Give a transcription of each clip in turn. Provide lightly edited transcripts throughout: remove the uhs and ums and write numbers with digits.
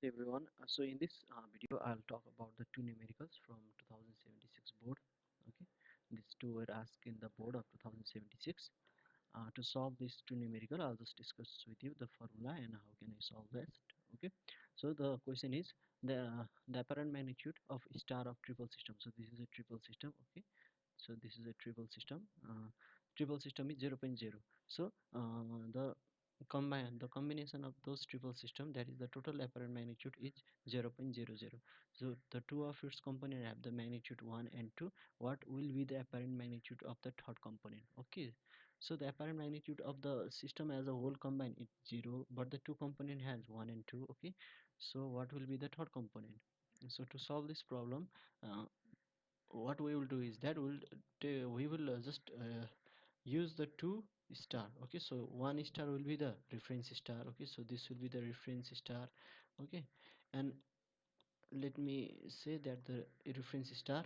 Everyone. So in this video, I'll talk about the two numericals from 2076 board. Okay, these two were asked in the board of 2076. To solve this two numerical, I'll just discuss with you the formula and how can I solve this. Okay, so the question is the apparent magnitude of star of triple system. So this is a triple system. Okay, so this is a triple system. Triple system is 0 0.0. So the combination of those triple system, that is the total apparent magnitude, is 0 0.00. So the two of its component have the magnitude 1 and 2. What will be the apparent magnitude of the third component? Okay, so the apparent magnitude of the system as a whole combined is 0, but the two component has 1 and 2. Okay, so what will be the third component? So to solve this problem, what we will do is that we will just use the two star. Okay, so one star will be the reference star. Okay, so this will be the reference star. Okay, and let me say that the reference star,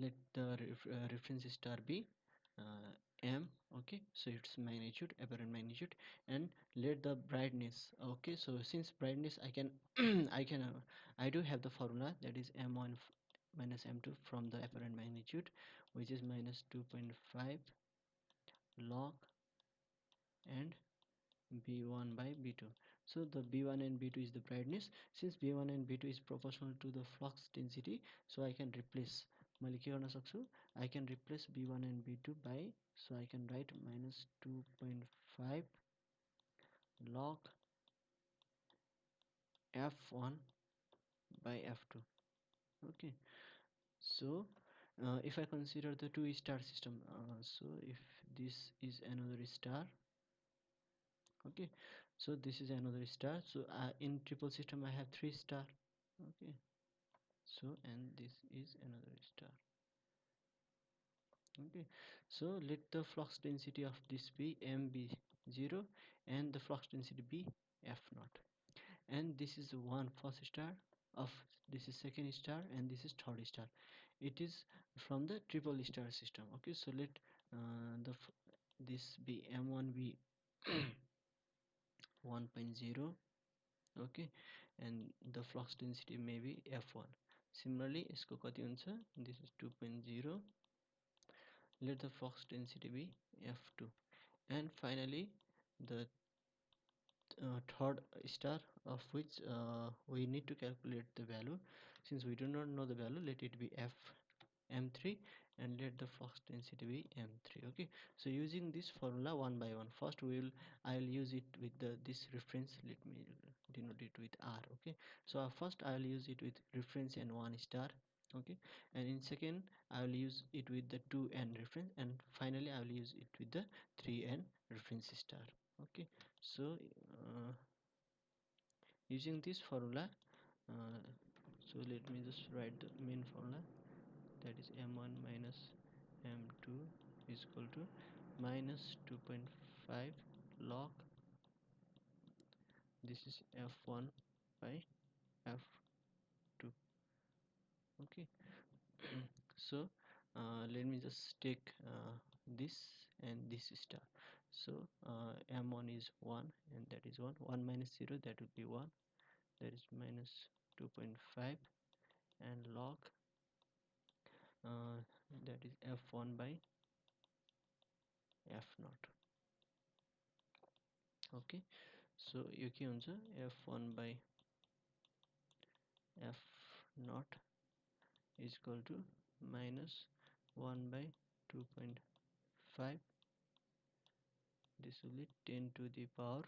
let the reference star be uh, m. Okay, so its magnitude, apparent magnitude, and let the brightness. Okay, so since brightness I can I do have the formula, that is m1 minus m2 from the apparent magnitude, which is minus 2.5 log and b1 by b2. So the b1 and b2 is the brightness. Since b1 and b2 is proportional to the flux density, so I can replace, मैले के गर्न सक्छु, I can replace b1 and b2 by, so I can write minus 2.5 log f1 by f2. Okay, so if I consider the two star system, so if this is another star, okay, so this is another star, so in triple system I have three star. Okay, so and this is another star. Okay, so let the flux density of this be m be 0 and the flux density be f naught, and this is one first star of, this is second star, and this is third star. It is from the triple star system. Okay, so let this be m1 be 1.0. Okay, and the flux density may be f1. Similarly यसको कति हुन्छ, this is 2.0, let the flux density be f2, and finally the third star, of which we need to calculate the value. Since we do not know the value, let it be f m3, and let the flux density be m3. Okay, so using this formula one by one, first I'll use it with this reference. Let me denote it with r. Okay, so first I'll use it with reference and one star. Okay, and in second I will use it with the 2 and reference, and finally I will use it with the 3 and reference star. Okay, so using this formula, uh, so let me just write the main formula, that is m1 minus m2 is equal to minus 2.5 log, this is f1 by f2. Okay, so let me just take this and this star. So m1 is 1, and that is 1 minus 0, that would be 1, that is minus 2.5, and log that is f1 by f naught. Okay, so यो के हुन्छ, f1 by f naught is equal to minus 1 by 2.5, this will be 10 to the power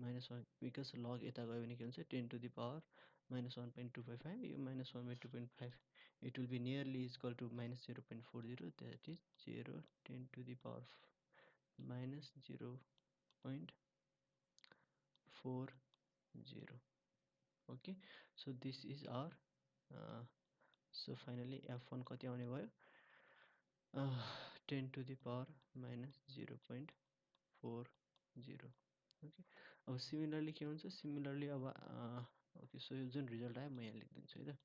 minus 1, because log यता गयो भने के हुन्छ, 10 to the power minus 1.255, yo minus 1 by 2.5, it will be nearly is equal to minus 0.40, that is 0 10 to the power minus 0.40. Okay, so this is our so finally f1 कति आउने भयो, 10 to the power minus 0.40. Okay, अब similarly के हुन्छ, similarly अब okay, so यो जुन result आयो म यहाँ लेखिदिन्छु है त,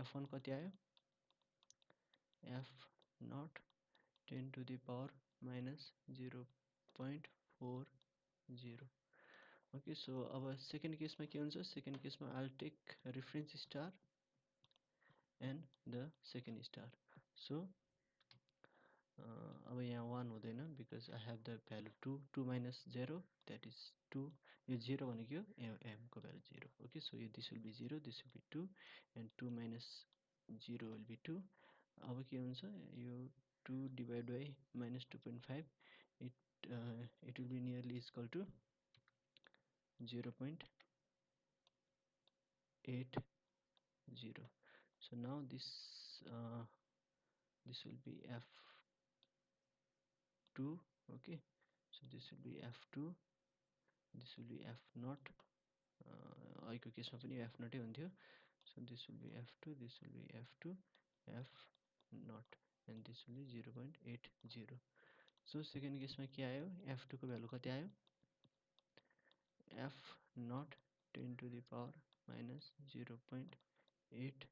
f1 कति आयो, f naught 10 to the power minus 0.40. Okay, so our second case ma ke huncha, second case ma I'll take a reference star and the second star. So अब यहाँ 1 हुँदैन because I have the value 2 minus 0, that is 2. यो 0 भनेको m को value 0. Okay, so this will be 0, this will be 2, and 2 minus 0 will be 2. अब के हुन्छ, यो 2 divided by minus 2.5, it will be nearly equal to 0.80. So now this will be f2. Okay, so this will be f2, this will be f0. अहिलेको केसमा पनि f0 हुन्थ्यो. So this will be f2, this will be f2, f0, and this will be 0.80. So second केसमा के आयो, f2 को value कति आयो, f0 10 to the power minus 0.80.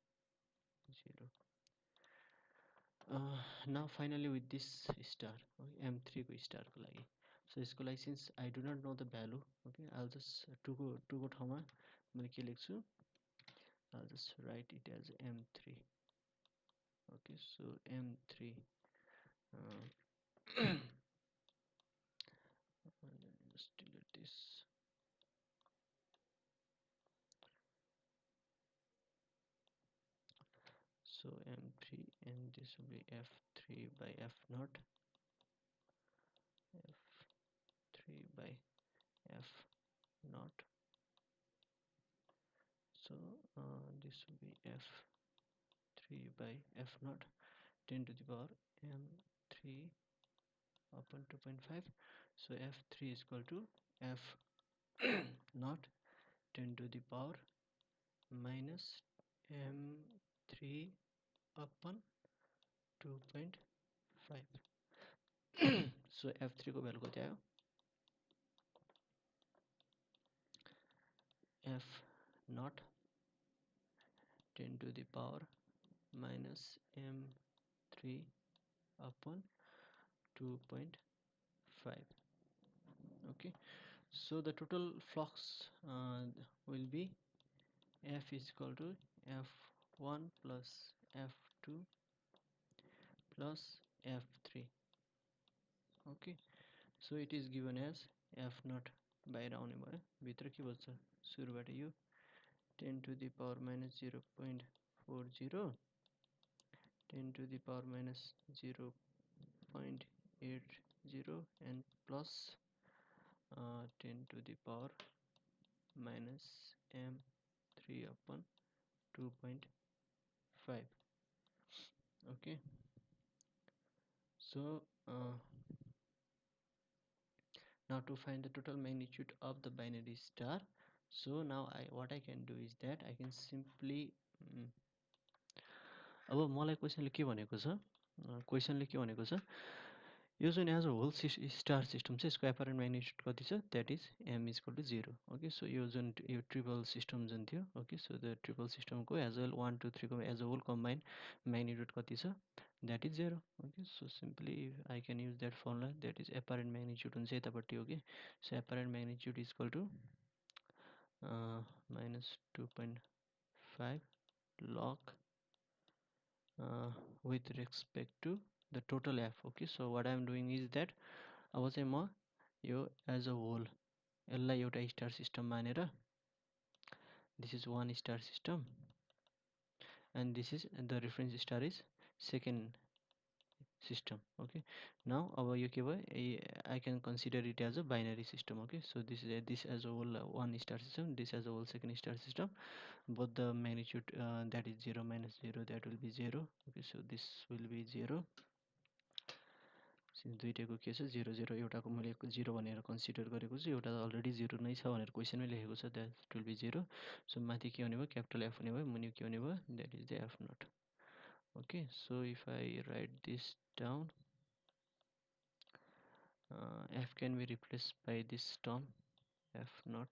Now finally with this star, okay, m3 को star को लागि, so यसको लागि since I do not know the value, okay, I'll just 2 को ठाउँमा मैले के लेख्छु, I'll just write it as m3. Okay, so m3, just delete this. So m3, and this will be f3 by f0, f3 by f0. So this will be f3 by f0, 10 to the power m3 upon 2.5. So f3 is equal to f0 10 to the power minus m3 upon 2.5. So f3 को value कति आयो, f0 10 to the power minus m3 upon 2.5. Okay, so the total flux will be f is equal to f1 plus f2 plus f3. Okay, so it is given as f0 by rounding भयो, भित्र के बच्छ, सुरुबाट यो 10 to the power minus 0.40, 10 to the power minus 0.80, and plus 10 to the power minus m3 upon 2.5. Okay, so now to find the total magnitude of the binary star, so now what I can do is that I can simply अब मलाई क्वेशनले के भनेको छ, यो जुन as a whole star system छ, यसको apparent magnitude कति छ, that is m is equal to 0. Okay, so यो जुन यो ट्रिपल सिस्टम जुन थियो, ओके, सो द ट्रिपल सिस्टमको एज वेल 1 2 3 को as a whole combine magnitude कति छ, that is 0. Okay, so simply I can use that formula, that is apparent magnitude हुन्छ यतापट्टि. Okay, so एपरेन्ट magnitude is equal to minus 2.5 log with respect to the total f. Okay, so what I am doing is that अब चाहिँ म यो as a whole यसलाई एउटा star system मानेर, this is one star system and this is the reference star is second system. Okay, now अब यो के भयो, I can consider it as a binary system. Okay, so this as a whole one star system, this as a whole second star system, both the magnitude that is 0 minus 0, that will be 0. Okay, so this will be 0 since दुईटैको के छ 0 0, एउटाको मैले 0 भनेर consider गरेको छु, एउटा already 0 नै छ भनेर क्वेशनमै लेखेको छ, द्याट विल बी 0. सो माथि के हुने भयो, क्यापिटल एफ हुने भयो, मुनि के हुने भयो, that is the f0. Okay, so if I write this down, f can be replaced by this term f0,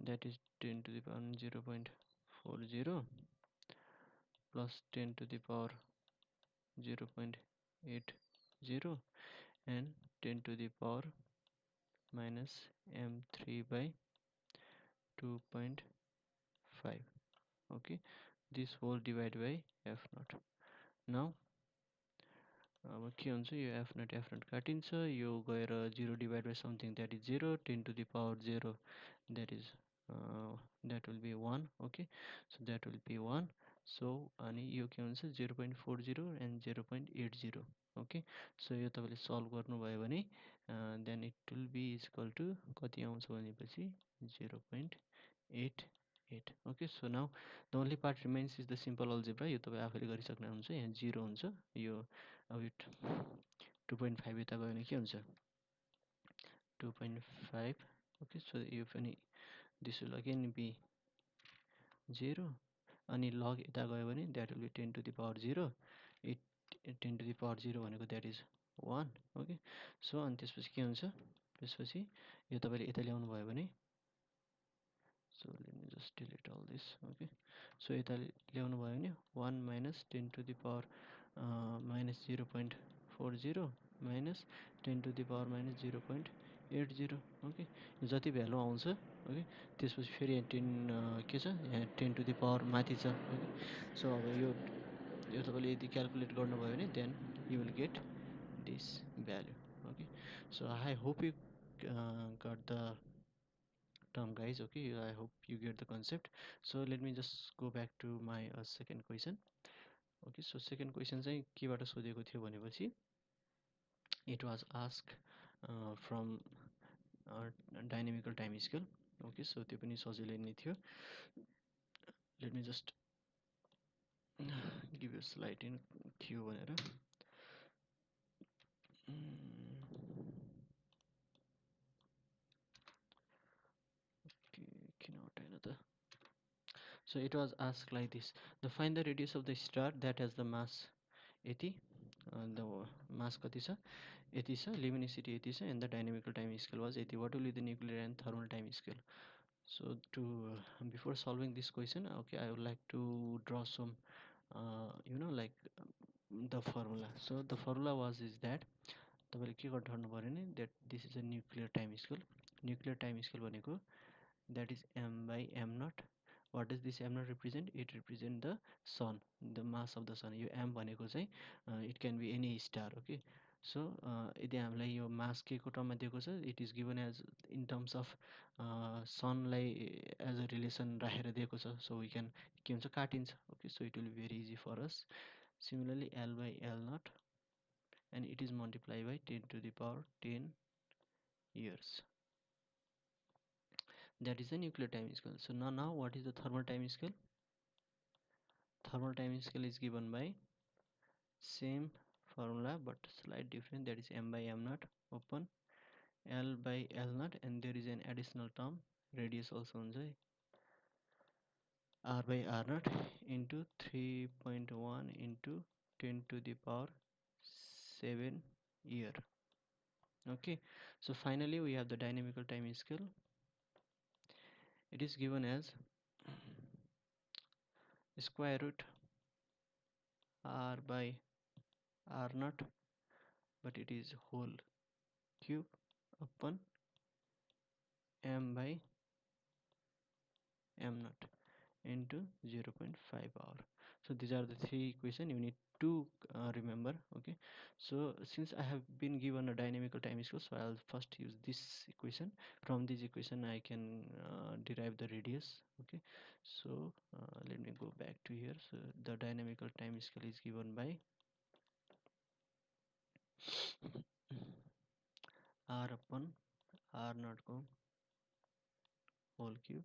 that is 10 to the power 0.40 plus 10 to the power 0.80 and 10 to the power minus m3 by 2.5. Okay, this whole divided by f naught. Now अब के हुन्छ यो f naught काटिन्छ यो गएर 0 divide by something that is 0 10 to the power 0 that is that will be 1. okay, so that will be 1. so अनि यो के हुन्छ 0.40 and 0.80. okay, so यो तपाईले सल्भ गर्नुभयो भने then it will be is equal to कति आउँछ भनेपछि 0.88. okay, so now the only part remains is the simple algebra. यो तपाई आफैले गरिसक्नुहुन्छ. यहाँ 0 हुन्छ यो अब यो 2.5 यता गयो भने के हुन्छ 2.5. okay, so यो पनि this will again be 0 अनि log यता गयो भने that will be 10 to the power 0. 10 to the power 0 भनेको that is 1. okay, so अनि त्यसपछि के हुन्छ त्यसपछि यो तपाईले यता ल्याउनु भयो भने so let me just delete all this. okay, so यता ल्याउनु भयो भने 1 minus 10 to the power minus 0.40 minus 10 to the power minus 0.80. okay, जति भ्यालु आउँछ okay, त्यसपछि फेरि 10 के छ यहाँ 10 to the power माथि छ. okay, so अब यो तपाईले यदि क्याल्कुलेट गर्नुभयो भने then you will get this value. okay, so I hope you got the term guys. okay, I hope you get the concept. So let me just go back to my second question. okay, so second question चाहिँ केबाट सोधेको थियो भनेपछि it was asked from dynamical time scale. okay, so त्यो पनि सजिलै नै थियो. let me just give you a slide in queue भनेर किन हटाएन त. so it was asked like this: the find the radius of the star that has the mass Yati the mass कति छ यति छ, luminosity यति छ, and the dynamical time scale was Yati. what will be the nuclear and thermal time scale? so to before solving this question, okay, I would like to draw some like the formula. so the formula was is that तपाईले के गर्नु पर्यो नि that this is a nuclear time scale. nuclear time scale भनेको that is m by m naught. what does this m naught represent? it represent the sun, the mass of the sun. Yo m भनेको चाहिँ it can be any star. okay, so यदि हामीलाई यो mass के को टर्ममा दिएको छ it is given as in terms of sunलाई as a relation राखेर दिएको छ. so we can के हुन्छ काटिन्छ. okay, so it will be very easy for us. similarly l by l naught and it is multiplied by 10 to the power 10 years. that is the nuclear time scale. so now what is the thermal time scale? thermal time scale is given by same formula but slight different, that is m by m naught open l by l naught, and there is an additional term radius also हुन्छ r by r naught into 3.1 into 10 to the power 7 year. okay, so finally we have the dynamical time scale. it is given as square root r by r naught, but it is whole cube upon m by m naught into 0.5 hour. so these are the three equation you need to remember. okay, so since I have been given a dynamical time scale, so I'll first use this equation. from this equation I can derive the radius. okay, so let me go back to here. so the dynamical time scale is given by r upon r naught को whole cube,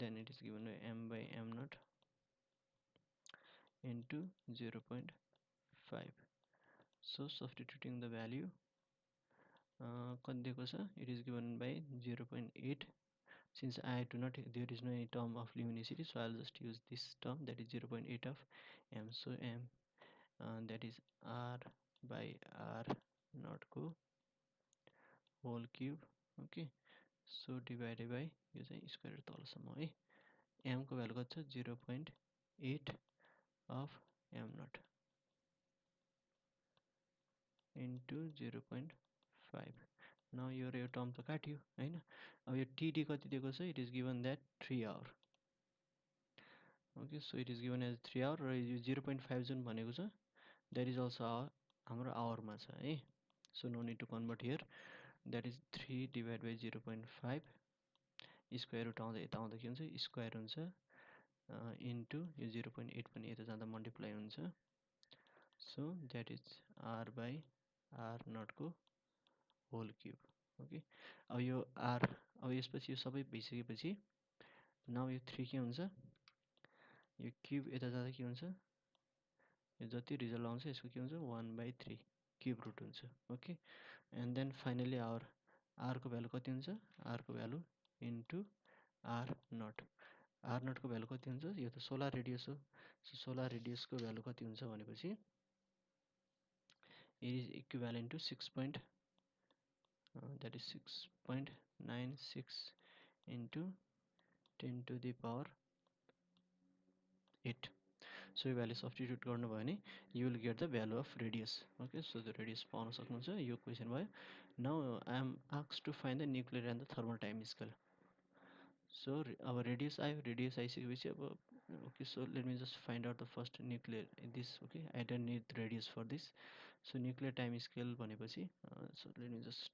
then it is given by m by m naught into 0.5. so substituting the value कति दिएको छ it is given by 0.8. since I do not there is no any term of luminosity, so I'll just use this term, that is 0.8 of m. so m that is r by r naught को whole cube. okay, so divided by यो चाहिँ square तलसम्म है m को value कति छ 0.8 of m naught into 0.5. now your term त काट्यो हैन अब यो TD कति दिएको छ it is given that 3 hour okay so it is given as 3 hour र यो 0.5 जुन भनेको छ दैट इज अल्सो हाम्रो आवरमा छ है so no need to convert here that is 3 divide by 0.5 square root आउँदा यता आउँदा के हुन्छ स्क्वायर हुन्छ इन्टु यो 0.8 पनि यता जाँदा मल्टिप्लाई हुन्छ so that is r by r naught को होल क्युब ओके अब यो r अब यसपछि यो सबै भइसकेपछि नाउ यो 3 के हुन्छ यो क्युब यता जाँदा के हुन्छ यो जति रिजल्ट आउँछ यसको के हुन्छ 1/3 क्युब रुट हुन्छ okay and then finally our r को भ्यालु कति हुन्छ r को value into r naught r naught को भ्यालु कति हुन्छ यो त सोलर रेडियस हो सो सोलर रेडियस को भ्यालु कति हुन्छ भनेपछि it is equivalent to 6 that is 6.96 into 10 to the power 8 so yo value substitute गर्नु भयो भने you will get the value of radius okay so the radius pound सक्नुहुन्छ यो question भयो now I am asked to find the nuclear and the thermal time scale so अब radius आइसकेपछि अब okay so let me just find out the first nuclear this okay I don't need radius for this so nuclear time scale भनेपछि so let me just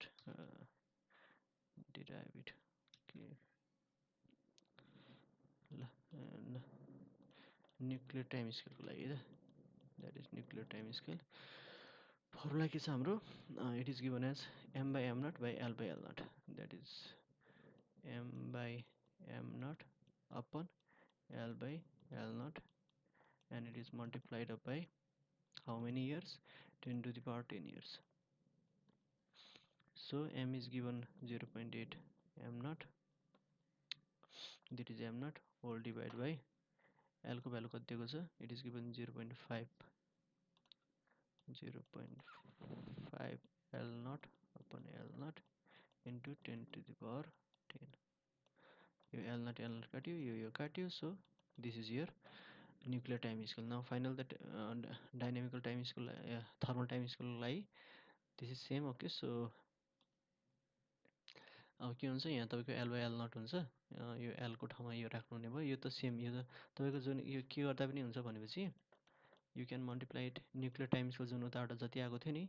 derive it okay and nuclear time scale को लागि that is nuclear time scale formula के छ हाम्रो it is given as m by m naught by l by l naught that is m by m naught upon l by l naught and it is multiplied up by how many years 10 to the power 10 years so m is given 0.8 m naught that is m naught whole divided by l को value कति दिएको छ it is given 0.5 L naught upon L naught into 10 to the power 10 yo L naught काट्यो यो काट्यो so this is your nuclear time scale now final that dynamical time scale thermal time scale लागि this is same okay so अब के हुन्छ यहाँ तपाईको L by L naught हुन्छ यो L को ठाउँमा यो राख्नु हुने भयो यो त सेम यो त तपाईको जुन यो के गर्दा पनि हुन्छ भनेपछि you can multiply it nuclear time scale जुन उताबाट जति आएको थियो नि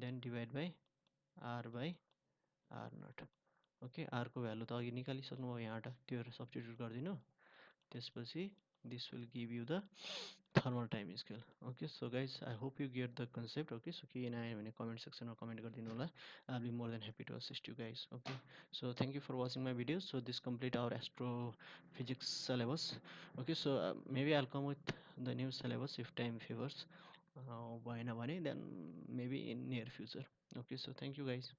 then divide by r by r naught okay r को भ्यालु त अघि निकालिसक्नु भयो यहाँबाट त्यो सब्स्टिट्युट गरिदिनु त्यसपछि this will give you the thermal time scale okay so guys I hope you get the concept okay so के नआयो भने कमेन्ट सेक्सनमा कमेन्ट गरिदिनु होला I'll be more than happy to assist you guys okay so thank you for watching my videos so this complete our astrophysics syllabus okay so maybe I'll come with the new syllabus if time favors भएन भने then maybe in near future okay so thank you guys